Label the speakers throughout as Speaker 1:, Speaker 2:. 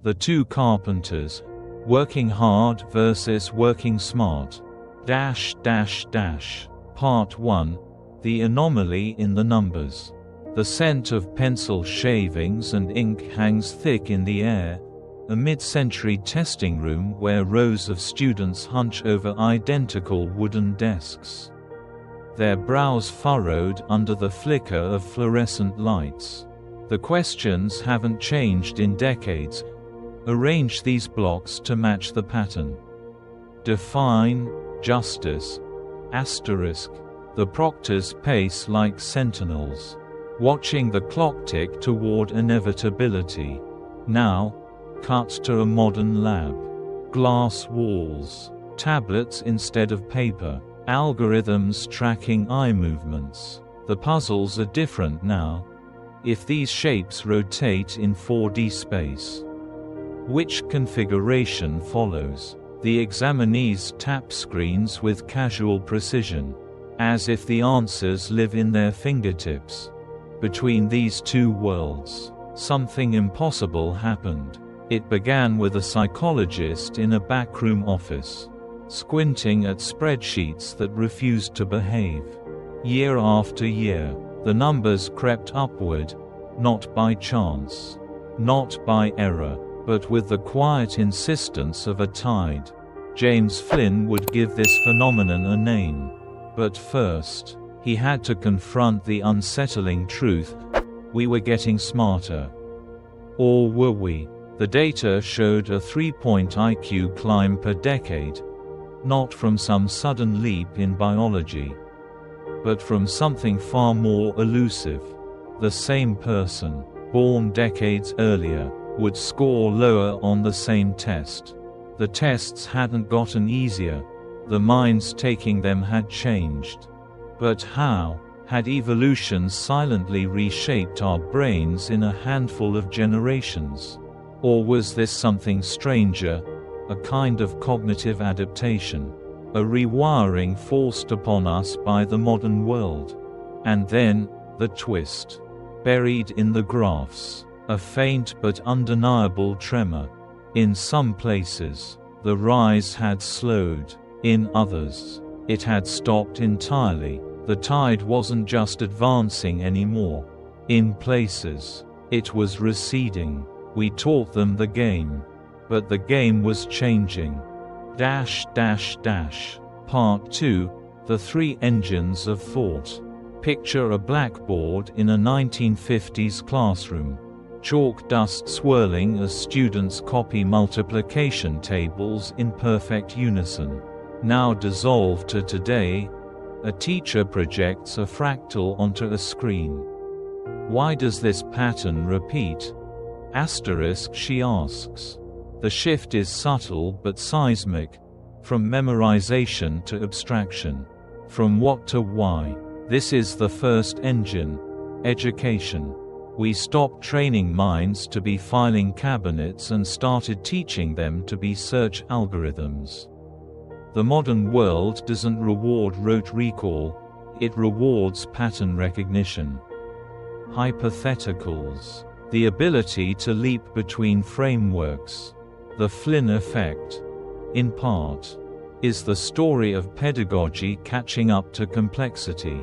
Speaker 1: The Two Carpenters. Working Hard versus Working Smart. Part 1. The Anomaly in the Numbers. The scent of pencil shavings and ink hangs thick in the air, a mid-century testing room where rows of students hunch over identical wooden desks. Their brows furrowed under the flicker of fluorescent lights. The questions haven't changed in decades. Arrange these blocks to match the pattern. Define justice. Asterisk. The proctors pace like sentinels, watching the clock tick toward inevitability. Now, cut to a modern lab. Glass walls, tablets instead of paper, algorithms tracking eye movements. The puzzles are different now. If these shapes rotate in 4D space, which configuration follows? The examinees tap screens with casual precision, as if the answers live in their fingertips. Between these two worlds, something impossible happened. It began with a psychologist in a backroom office, squinting at spreadsheets that refused to behave. Year after year, the numbers crept upward, not by chance, not by error, but with the quiet insistence of a tide. James Flynn would give this phenomenon a name. But first, he had to confront the unsettling truth: we were getting smarter. Or were we? The data showed a 3-point IQ climb per decade, not from some sudden leap in biology, but from something far more elusive. The same person, born decades earlier, would score lower on the same test. The tests hadn't gotten easier. The minds taking them had changed. But how? Had evolution silently reshaped our brains in a handful of generations? Or was this something stranger, a kind of cognitive adaptation, a rewiring forced upon us by the modern world? And then, the twist. Buried in the graphs, a faint but undeniable tremor. In some places, the rise had slowed. In others, it had stopped entirely. The tide wasn't just advancing anymore. In places, it was receding. We taught them the game, but the game was changing. Part 2. The Three Engines of Thought. Picture a blackboard in a 1950s classroom. Chalk dust swirling as students copy multiplication tables in perfect unison. Now dissolved to today, a teacher projects a fractal onto a screen. Why does this pattern repeat? Asterisk, she asks. The shift is subtle but seismic, from memorization to abstraction, from what to why. This is the first engine, education. We stopped training minds to be filing cabinets and started teaching them to be search algorithms. The modern world doesn't reward rote recall, it rewards pattern recognition. Hypotheticals. The ability to leap between frameworks. The Flynn Effect, in part, is the story of pedagogy catching up to complexity.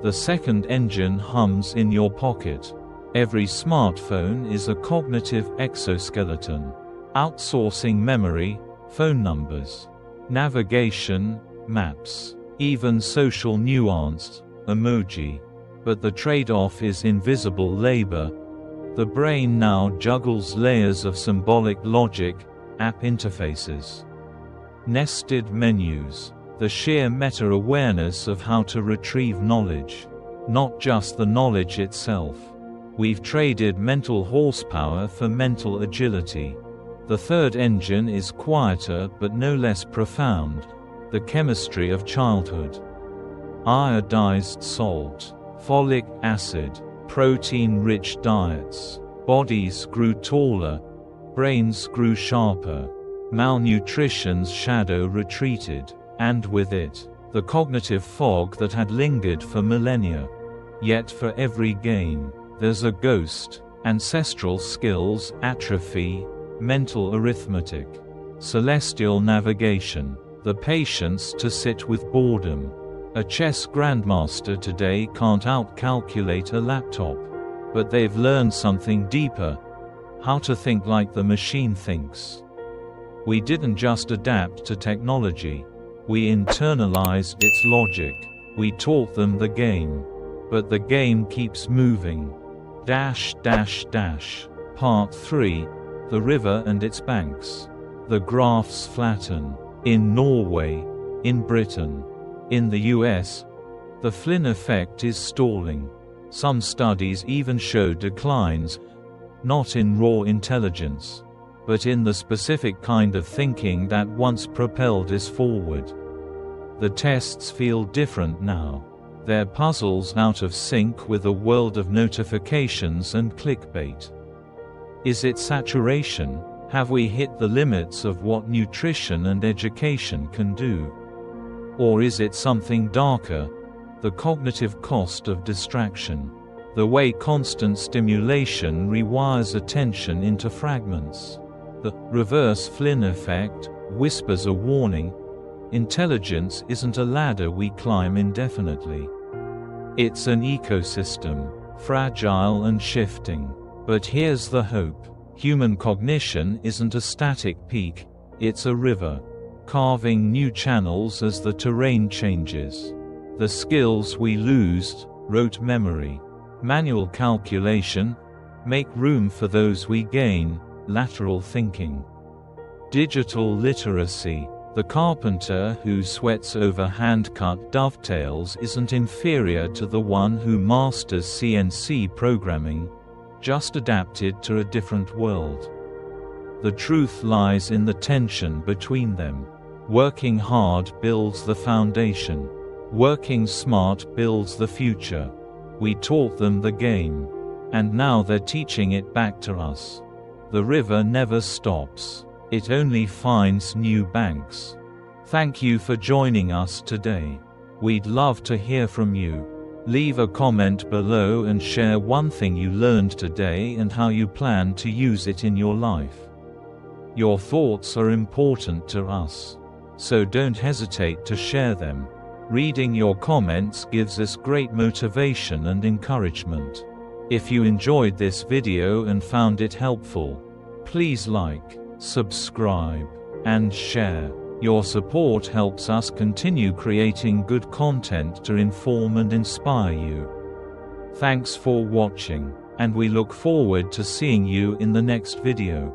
Speaker 1: The second engine hums in your pocket. Every smartphone is a cognitive exoskeleton, outsourcing memory, phone numbers, navigation, maps, even social nuance, emoji. But the trade-off is invisible labor. The brain now juggles layers of symbolic logic, app interfaces, nested menus, the sheer meta-awareness of how to retrieve knowledge, not just the knowledge itself. We've traded mental horsepower for mental agility. The third engine is quieter but no less profound: the chemistry of childhood. Iodized salt, folic acid, protein-rich diets. Bodies grew taller, brains grew sharper. Malnutrition's shadow retreated, and with it, the cognitive fog that had lingered for millennia. Yet for every gain, there's a ghost. Ancestral skills atrophy, mental arithmetic, celestial navigation, the patience to sit with boredom. A chess grandmaster today can't outcalculate a laptop. But they've learned something deeper: how to think like the machine thinks. We didn't just adapt to technology. We internalized its logic. We taught them the game. But the game keeps moving. Part 3. The river and its banks. The graphs flatten. In Norway. In Britain. In the US. The Flynn effect is stalling. Some studies even show declines, not in raw intelligence, but in the specific kind of thinking that once propelled us forward. The tests feel different now. They're puzzles out of sync with a world of notifications and clickbait. Is it saturation? Have we hit the limits of what nutrition and education can do? Or is it something darker? The cognitive cost of distraction. The way constant stimulation rewires attention into fragments. The reverse Flynn effect whispers a warning: intelligence isn't a ladder we climb indefinitely. It's an ecosystem, fragile and shifting. But here's the hope: human cognition isn't a static peak, it's a river, carving new channels as the terrain changes. The skills we lose, rote memory, manual calculation, make room for those we gain, lateral thinking. Digital literacy. The carpenter who sweats over hand-cut dovetails isn't inferior to the one who masters CNC programming, just adapted to a different world. The truth lies in the tension between them. Working hard builds the foundation. Working smart builds the future. We taught them the game. And now they're teaching it back to us. The river never stops. It only finds new banks. Thank you for joining us today. We'd love to hear from you. Leave a comment below and share one thing you learned today and how you plan to use it in your life. Your thoughts are important to us, so don't hesitate to share them. Reading your comments gives us great motivation and encouragement. If you enjoyed this video and found it helpful, please like, subscribe, and share. Your support helps us continue creating good content to inform and inspire you. Thanks for watching, and we look forward to seeing you in the next video.